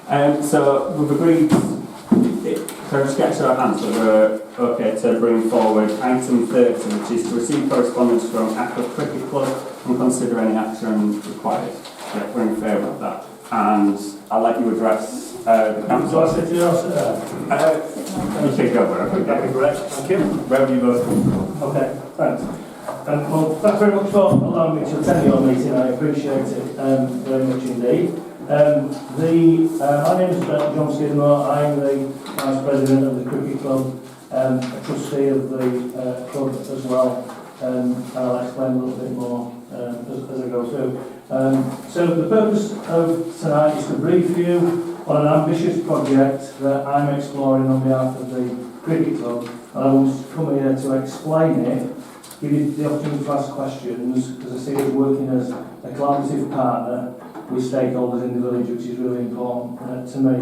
So we've agreed, can I just get to our hands that we're okay to bring forward item 30, which is to receive correspondence from Ackworth Cricket Club and consider any action required. Yeah, we're in favour of that. And I'll let you address the council. So I said to you, I'll sit there. You can go wherever. That'd be great. Thank you. Wherever you both come. Okay, thanks. Well, thanks very much for allowing me to attend your meeting. I appreciate it very much indeed. My name is John Skidmore. I'm the Vice President of the Cricket Club, a trustee of the club as well. I'll explain a little bit more as I go through. So the purpose of tonight is to brief you on an ambitious project that I'm exploring on behalf of the Cricket Club, and I want to come here to explain it, give you the opportunity to ask questions, because I see us working as a collaborative partner with stakeholders in the village, which is really important to me.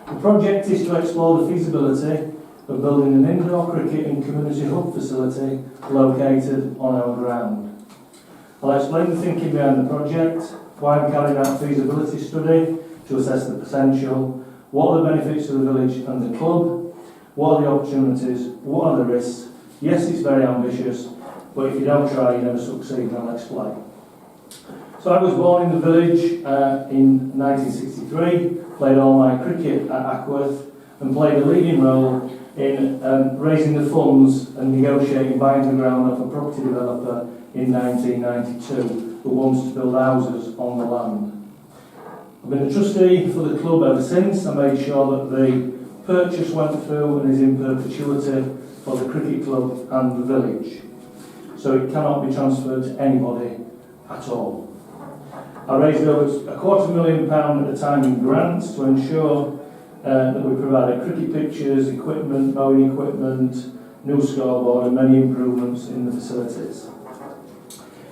The project is to explore the feasibility of building an indoor cricket and community hub facility located on our ground. I'll explain the thinking behind the project, why I'm carrying out a feasibility study to assess the potential, what are the benefits to the village and the club, what are the opportunities, what are the risks. Yes, it's very ambitious, but if you don't try, you never succeed, and I'll explain. So I was born in the village in 1963, played all my cricket at Ackworth, and played a leading role in raising the funds and negotiating buying the ground off a property developer in 1992 who wants to build houses on the land. I've been a trustee for the club ever since. I made sure that the purchase went through and is in perpetuity for the cricket club and the village, so it cannot be transferred to anybody at all. I raised over £250,000 at the time in grants to ensure that we provided cricket pitches, equipment, mowing equipment, new scoreboard and many improvements in the facilities.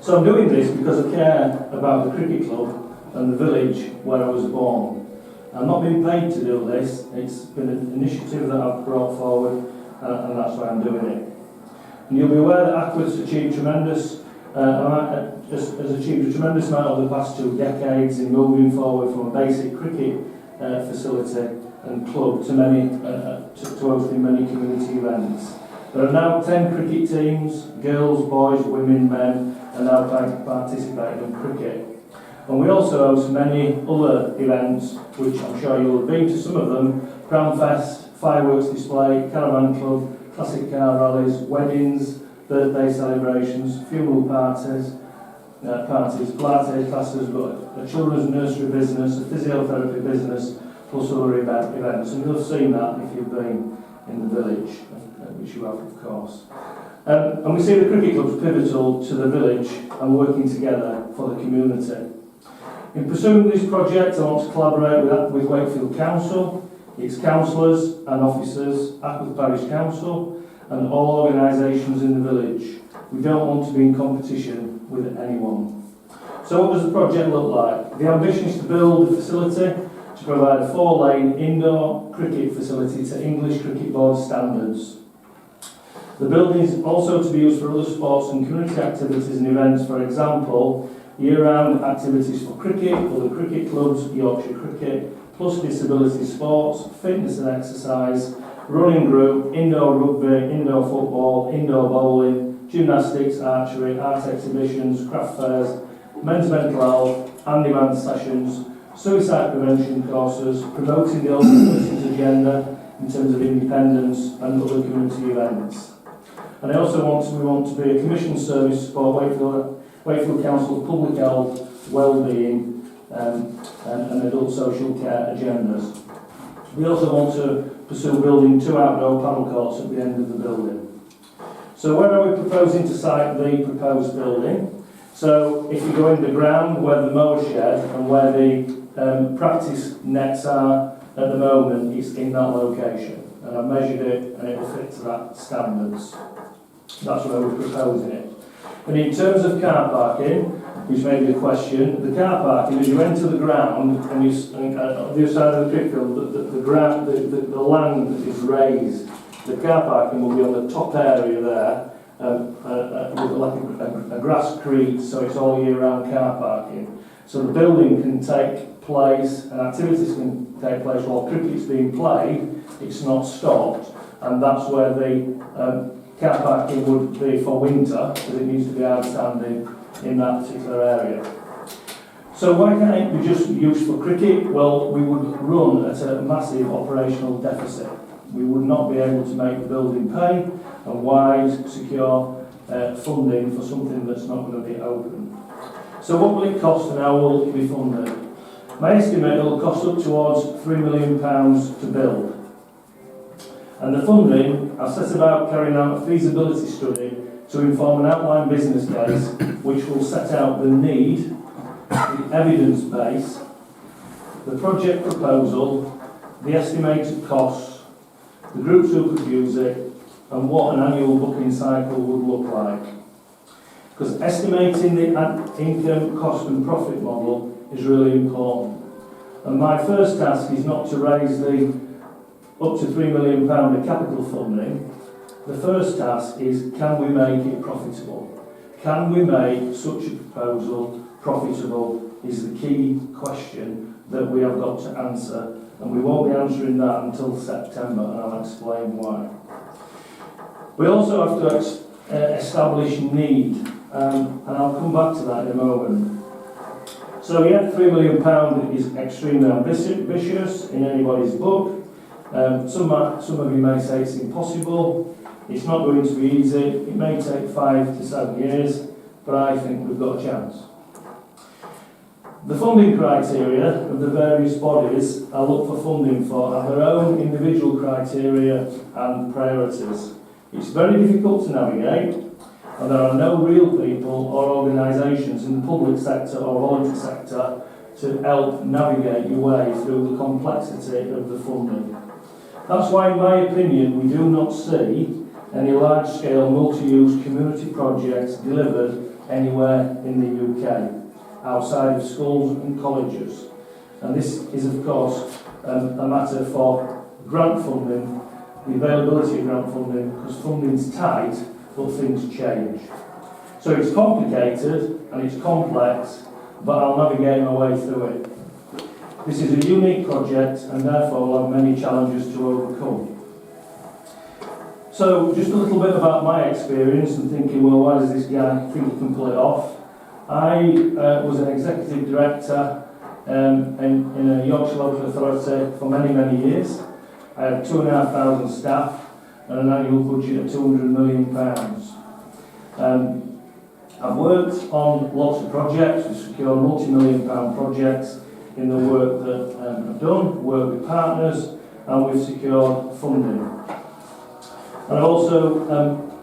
So I'm doing this because I care about the cricket club and the village where I was born. I'm not being paid to do this, it's been an initiative that I've brought forward and that's why I'm doing it. And you'll be aware that Ackworth's achieved has achieved a tremendous amount over the past 2 decades in moving forward from a basic cricket facility and club to hosting many community events. There are now 10 cricket teams, girls, boys, women, men, are now participating in cricket. And we also host many other events, which I'm sure you'll have been to some of them: Crown Fest, fireworks display, caravan club, classic car rallies, weddings, birthday celebrations, funeral parties, Pilates classes, a children's nursery business, a physiotherapy business, plus other events. And you'll have seen that if you've been in the village, which you have, of course. And we see the cricket clubs pivotal to the village and working together for the community. In pursuing this project, I want to collaborate with Wakefield Council, its councillors and officers, Ackworth Parish Council, and all organisations in the village. We don't want to be in competition with anyone. So what does the project look like? The ambition is to build a facility to provide a 4-lane indoor cricket facility to English Cricket Board standards. The building is also to be used for other sports and community activities and events, for example, year-round activities for cricket, other cricket clubs, Yorkshire Cricket, plus disability sports, fitness and exercise, running group, indoor rugby, indoor football, indoor bowling, gymnastics, archery, art exhibitions, craft fairs, men's mental health, on-demand sessions, suicide prevention courses, promoting the open person's agenda in terms of independence and other community events. And I also want to be a commission service for Wakefield Council's public health, well-being and adult social care agendas. We also want to pursue building 2 outdoor paddle courts at the end of the building. So where are we proposing to site the proposed building? So if you go in the ground where the mower shed and where the practice nets are at the moment, it's in that location. And I've measured it and it will fit to that standards. That's where we're proposing it. And in terms of car parking, which may be a question, the car parking, as you enter the ground and on the other side of the cricket field, the land is raised. The car parking will be on the top area there, with like a grass creek, so it's all year round car parking. So the building can take place and activities can take place while cricket's being played, it's not stopped, and that's where the car parking would be for winter, because it needs to be outstanding in that particular area. So why can't it be just used for cricket? Well, we would run at a massive operational deficit. We would not be able to make the building pay, and why secure funding for something that's not going to be open. So what will it cost and how will it be funded? My estimate it will cost up towards £3 million to build. And the funding, I've set about carrying out a feasibility study to inform an outline business case which will set out the need, the evidence base, the project proposal, the estimated costs, the groups who could use it, and what an annual booking cycle would look like. Because estimating the income, cost and profit model is really important. And my first task is not to raise the up to £3 million of capital funding. The first task is, can we make it profitable? Can we make such a proposal profitable is the key question that we have got to answer, and we won't be answering that until September, and I'll explain why. We also have to establish need, and I'll come back to that in a moment. So yeah, £3 million is extremely ambitious in anybody's book. Some of you may say it's impossible. It's not going to be easy. It may take 5 to 7 years, but I think we've got a chance. The funding criteria of the various bodies I look for funding for have their own individual criteria and priorities. It's very difficult to navigate, and there are no real people or organisations in the public sector or voluntary sector to help navigate your way through the complexity of the funding. That's why, in my opinion, we do not see any large-scale multi-use community projects delivered anywhere in the UK, outside of schools and colleges. And this is, of course, a matter for grant funding, the availability of grant funding, because funding's tight, but things change. So it's complicated and it's complex, but I'll navigate my way through it. This is a unique project and therefore will have many challenges to overcome. So just a little bit about my experience and thinking, well, why does this guy think he can pull it off? I was an executive director in a Yorkshire local authority for many, many years. I had 2,500 staff and an annual budget of £200 million. I've worked on lots of projects, we've secured multi-million-pound projects in the work that I've done, worked with partners, and we've secured funding. And I've also,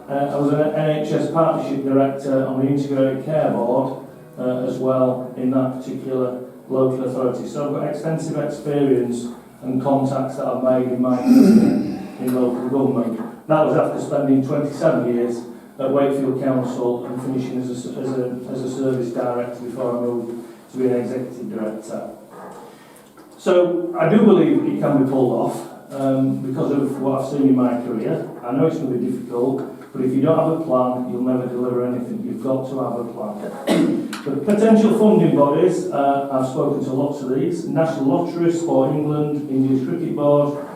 I was an NHS Partnership Director on the Integrated Care Board as well in that particular local authority. So I've got extensive experience and contacts that I've made in my career in local government. That was after spending 27 years at Wakefield Council and finishing as a service director before I moved to be an executive director. So I do believe it can be pulled off because of what I've seen in my career. I know it's going to be difficult, but if you don't have a plan, you'll never deliver anything. You've got to have a plan. The potential funding bodies, I've spoken to lots of these: National Lottery, Sport England, India's Cricket Board,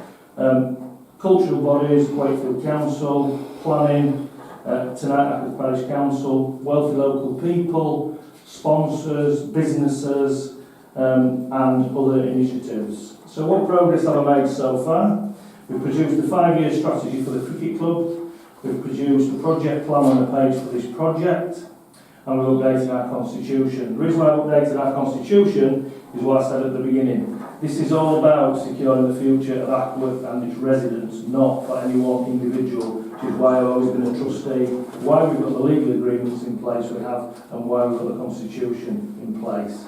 cultural bodies, Wakefield Council, planning, tonight Ackworth Parish Council, wealthy local people, sponsors, businesses, and other initiatives. So what progress have I made so far? We've produced a 5-year strategy for the cricket club. We've produced a project plan on the page for this project, and we've updated our constitution. The reason why I've updated our constitution is what I said at the beginning. This is all about securing the future of Ackworth and its residents, not for any one individual, which is why I've always been a trustee, why we've got the legal agreements in place we have, and why we've got the constitution in place.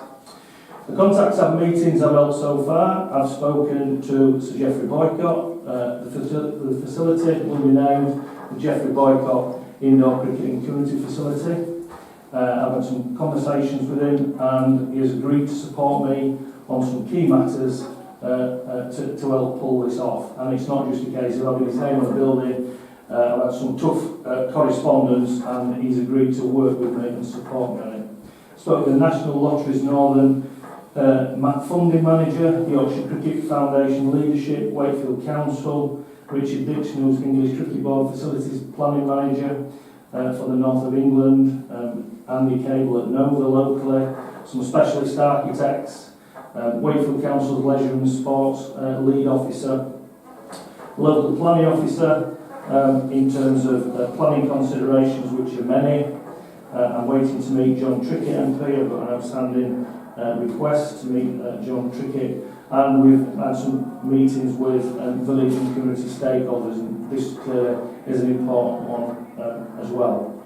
The contacts and meetings I've held so far, I've spoken to Sir Geoffrey Boycott. The facility will be named the Geoffrey Boycott Indoor Cricket and Community Facility. I've had some conversations with him and he has agreed to support me on some key matters to help pull this off. And it's not just a case of having his name on the building. I've had some tough correspondence and he's agreed to work with me and support me on it. I spoke to the National Lotteries Northern Funding Manager, Yorkshire Cricket Foundation Leadership, Wakefield Council, Richard Dixon, who's English Cricket Board Facilities Planning Manager for the North of England, Andy Cable at Nova locally, some specialist architects, Wakefield Council's Leisure and Sports Lead Officer, Local Planning Officer in terms of planning considerations, which are many. I'm waiting to meet John Trickett MP. I've got an outstanding request to meet John Trickett, and we've had some meetings with village and community stakeholders, and this clearly is an important one as well.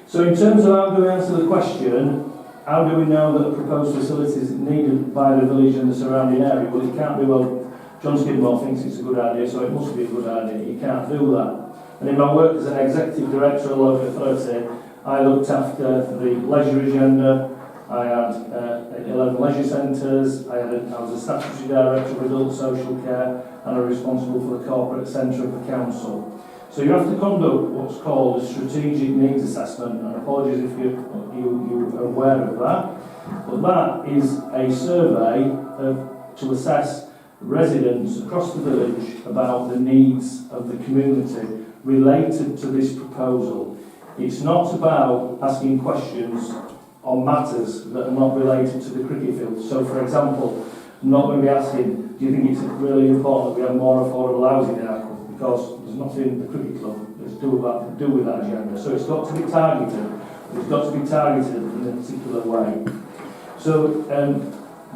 So in terms of how do we answer the question, how do we know that a proposed facility is needed by the village and the surrounding area? Well, it can't be, well, John Skidmore thinks it's a good idea, so it must be a good idea. You can't do that. And in my work as an executive director of a local authority, I looked after the leisure agenda. I had 11 leisure centres. I was a statutory director of adult social care, and I'm responsible for the corporate centre of the council. So you have to conduct what's called a strategic needs assessment, and apologies if you're aware of that, but that is a survey to assess residents across the village about the needs of the community related to this proposal. It's not about asking questions on matters that are not related to the cricket field. So, for example, I'm not going to be asking, do you think it's really important that we have more affordable housing in Ackworth? Because there's nothing in the cricket club that's to do with that agenda. So it's got to be targeted. It's got to be targeted in a particular way. So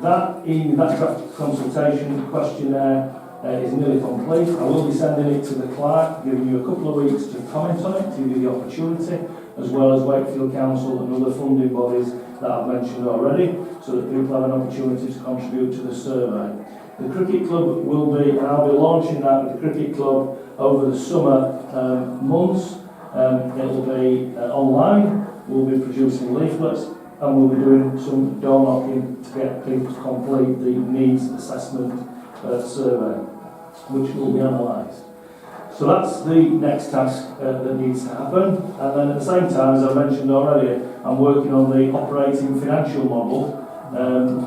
that draft consultation questionnaire is nearly complete. I will be sending it to the clerk, giving you a couple of weeks to comment on it, to give you the opportunity, as well as Wakefield Council and other funding bodies that I've mentioned already, so that people have an opportunity to contribute to the survey. The cricket club will be, and I'll be launching that with the cricket club over the summer months. It'll be online. We'll be producing leaflets, and we'll be doing some door knocking to get people to complete the needs assessment survey, which will be analysed. So that's the next task that needs to happen. And then at the same time, as I mentioned already, I'm working on the operating financial model,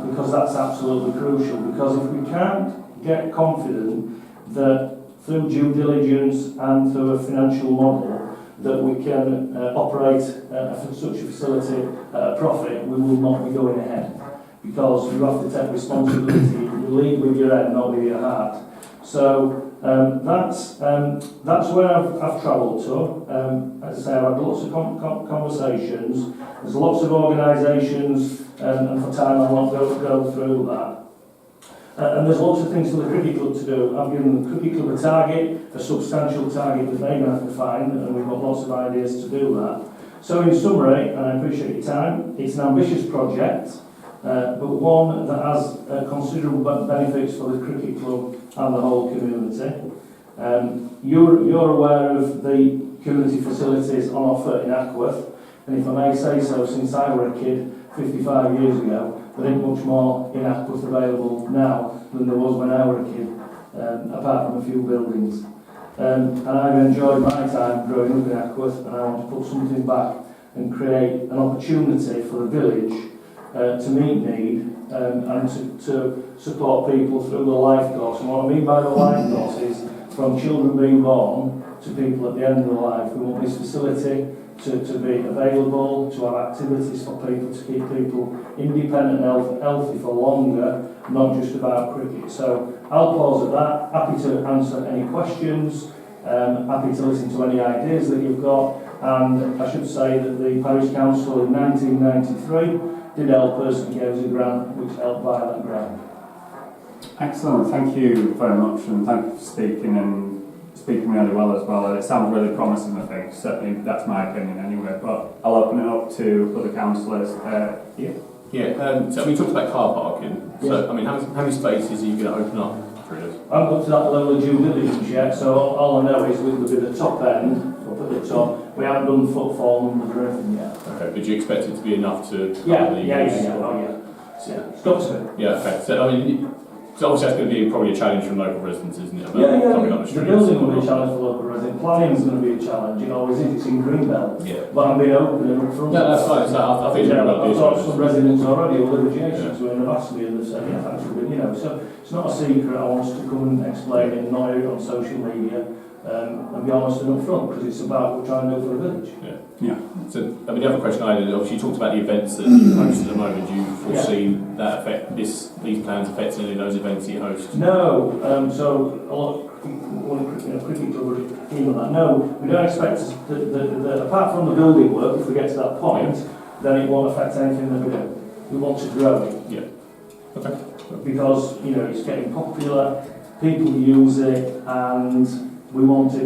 because that's absolutely crucial. Because if we can't get confident that through due diligence and through a financial model that we can operate such a facility at a profit, we will not be going ahead. Because you have to take responsibility. You lead with your head, not with your heart. So that's where I've travelled to. As I say, I've had lots of conversations. There's lots of organisations, and for time I won't go through that. And there's lots of things for the cricket club to do. I've given the cricket club a target, a substantial target that they're going to have to find, and we've got lots of ideas to do that. So in summary, and I appreciate your time, it's an ambitious project, but one that has considerable benefits for the cricket club and the whole community. You're aware of the community facilities on offer in Ackworth, and if I may say so, since I were a kid 55 years ago, there ain't much more in Ackworth available now than there was when I was a kid, apart from a few buildings. And I've enjoyed my time growing up in Ackworth, and I want to put something back and create an opportunity for the village to meet need and to support people through the life course. And what I mean by the life course is from children being born to people at the end of their life. We want this facility to be available, to have activities for people, to keep people independent and healthy for longer, not just about cricket. So I'll pause at that. Happy to answer any questions, happy to listen to any ideas that you've got. And I should say that the Parish Council in 1993 did help us and gave us a grant which helped buy that ground. Excellent, thank you very much, and thank you for speaking really well as well. It sounds really promising, I think. Certainly that's my opinion anyway, but I'll open it up to other councillors. So we talked about car parking. So, I mean, how many spaces are you going to open up for us? I haven't got to that level of due diligence yet, so all I know is we'll be the top end, up at the top. We haven't done footfall numbers or anything yet. Okay, but do you expect it to be enough to... Yeah. It's got to be. Yeah, okay. So, I mean, So obviously that's going to be probably a challenge from local residents, isn't it? About Yeah, coming up the streets building and will be a whatnot. challenge for local residents. Planning is going to be a challenge. It always is. It's in Greenbelt. Yeah. But I'm being open and upfront. No, that's fine. So I think it's Yeah, a I've good got idea. some residents already who live adjacent Yeah. to it and have asked me and they've said, yeah, thanks for being, so it's not a secret. I want us to come and explain it and not hear it on social media and be honest and upfront because it's about what we're trying to do for the village. Yeah. So, I mean, the other question I had, obviously you talked about the events that you host at the moment. Do you foresee that affect these plans affecting any of those events you host? No, so a lot of cricket club were keen on that. No, we don't expect that apart from the building work, if we get to that point, then it won't affect anything that we do. We want to grow it. Yeah. Okay. Because, it's getting popular, people use it, and we want the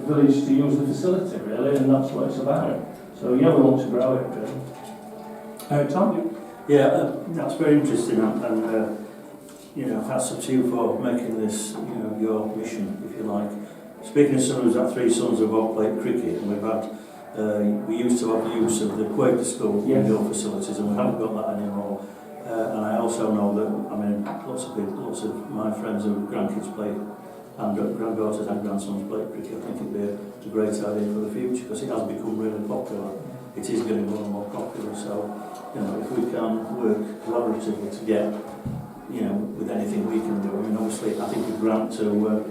village to use the facility, really, and that's what it's about. Yeah. So, we want to grow it, really. Tom? Yeah, that's very interesting, and hats off to you for making this, your mission, if you like. Speaking of someone who's had 3 sons who've all played cricket, and we've had, we used to have the use of the Quaker School Yes. indoor facilities, and we haven't got that anymore. And I also know that, lots of my friends who grandkids play, and granddaughters and grandsons play cricket. I think it'd be a great idea for the future because it has become really popular. It is getting more and more popular. So, if we can work collaboratively to get, with anything we can do. Obviously, I think a grant towards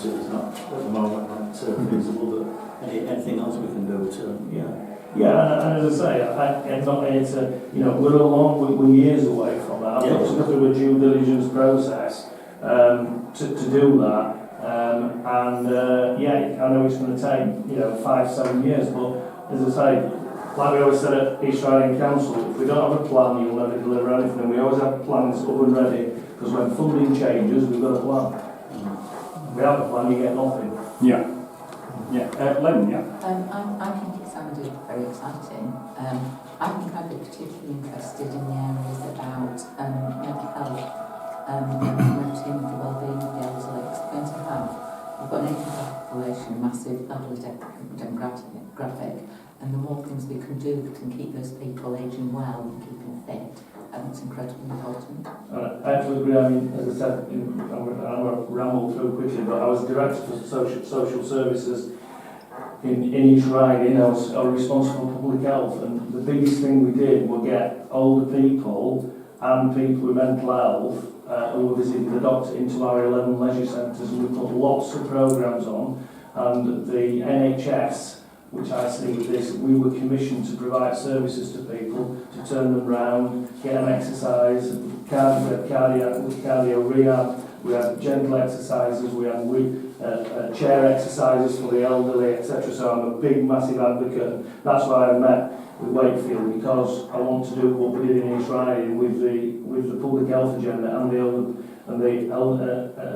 it is not at the moment not feasible. But anything else we can do to, Yeah, and as I say, I'm not here to, we're years away from that. I've got to go through a due diligence process to do that. I know it's going to take, 5-7 years, but as I say, like we always said at East Riding Council, if we don't have a plan, you'll never deliver anything. We always have plans up and ready, because when funding changes, we've got a plan. Without a plan, you get nothing. Yeah. Len, yeah. I think it sounded very exciting. I think I'd be particularly interested in the areas about mental health and promoting the well-being of the elderly. It's going to have, we've got an aging population, massive elderly demographic, and the more things we can do that can keep those people aging well and keeping fit, it's incredibly important. I actually agree. As I said, I'm going to ramble through quickly, but I was director for social services in East Riding. I was responsible for public health, and the biggest thing we did was get older people and people with mental health who were visiting the doctor into our 11 leisure centres, and we put lots of programmes on, and the NHS, which I see with this, we were commissioned to provide services to people, to turn them round, get them exercise, cardio rehab, we have gentle exercises, we have chair exercises for the elderly, etc. So I'm a big, massive advocate. That's why I met with Wakefield, because I want to do what we did in East Riding with the public health agenda and the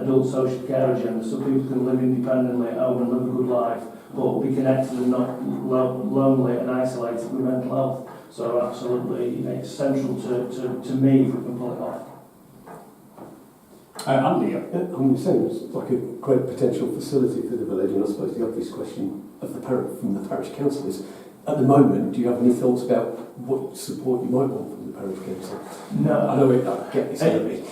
adult social care agenda, so people can live independently at home and live a good life, but be connected and not lonely and isolated with mental health. So absolutely, it's central to me if we can pull it off. Andy, I'm saying it's like a great potential facility for the village, and I suppose the obvious question of from the parish council is, at the moment, do you have any thoughts about what support you might want from the parish council? No. I know I get it's going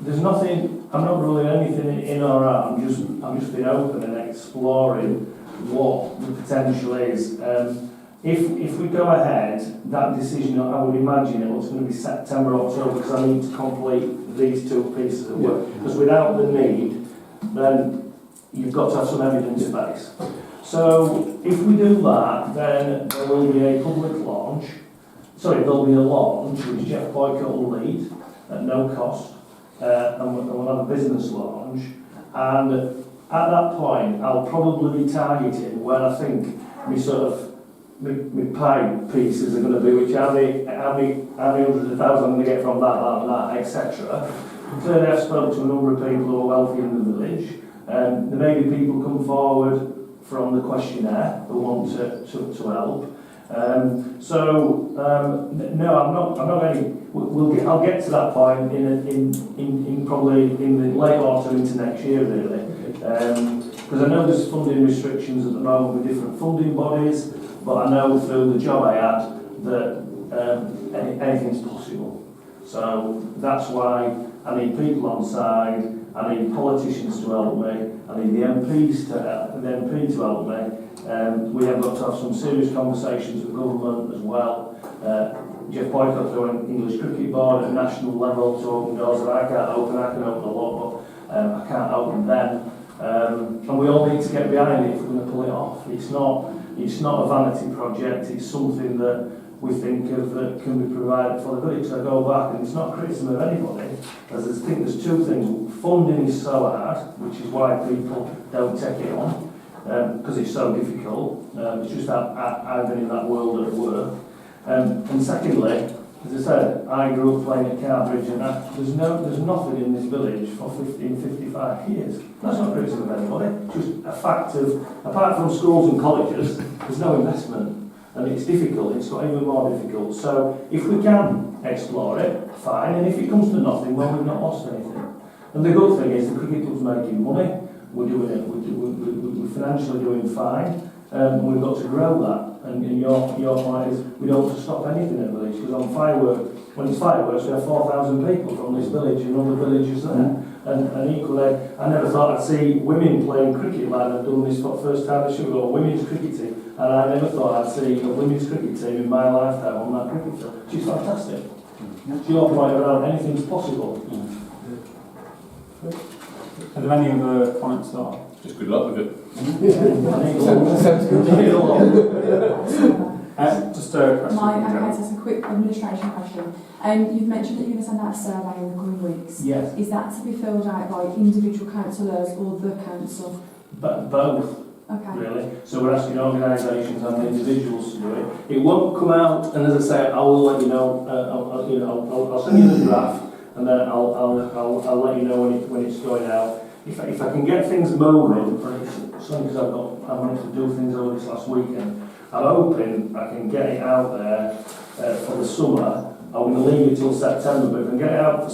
There's nothing, I'm not ruling anything in or out, I'm just being open and exploring what the potential is. If we go ahead, that decision, I would imagine it's going to be September, October, because I need to complete these 2 pieces of work. Because without the need, then you've got to have some evidence base. So if we do that, then there will be a public launch. There'll be a launch which Jeff Boycott will lead at no cost, and we'll have a business launch. And at that point, I'll probably be targeting where I think my pie pieces are going to be, which how many hundreds of thousands I'm going to get from that, etc. Clearly, I've spoken to a number of people who are wealthy in the village. There may be people come forward from the questionnaire who want to help. No, I'm not going to. I'll get to that point in probably in the late autumn into next year, really. Because I know there's funding restrictions at the moment with different funding bodies, but I know through the job I had that anything's possible. So that's why I need people on side, I need politicians to help me, I need the MP to help me. We have got to have some serious conversations with government as well. Jeff Boycott through an English Cricket Board at national level to open doors that I can't open. I can open a lot, but I can't open them. And we all need to get behind it if we're going to pull it off. It's not a vanity project, it's something that we think of that can be provided for the village. So I go back, and it's not criticism of anybody, as I think there's two things. Funding is so hard, which is why people don't take it on, because it's so difficult. It's just that I've been in that world at work. And secondly, as I said, I grew up playing at Carbridge, and there's nothing in this village for 55 years. That's not criticism of anybody, it's just a fact of, apart from schools and colleges, there's no investment. And it's difficult, it's got even more difficult. So if we can explore it, fine, and if it comes to nothing, well, we've not lost anything. And the good thing is the cricket club's making money, we're doing it, we're financially doing fine, and we've got to grow that. And your point is, we don't have to stop anything in the village, because on fireworks, when it's fireworks, we have 4,000 people from this village and other villages there. And equally, I never thought I'd see women playing cricket like I've done this for the first time. There should go a women's cricket team, and I never thought I'd see a women's cricket team in my lifetime on that cricket field. She's fantastic. To your point around anything's possible. Are there any other comments or? Just good luck with it. Sounds good. Just a question. Okay, so it's a quick administration question. You've mentioned that you're going to send out a survey in the coming weeks. Yes. Is that to be filled out by individual councillors or the council? But both. Okay. Really. So we're asking organisations and individuals to do it. It won't come out, and as I say, I will let you know. I'll send you the draft, and then I'll let you know when it's going out. If I can get things moving, it's only because I wanted to do things over this last weekend. I'm hoping I can get it out there for the summer. I'm going to leave it till September, but if I can get it out for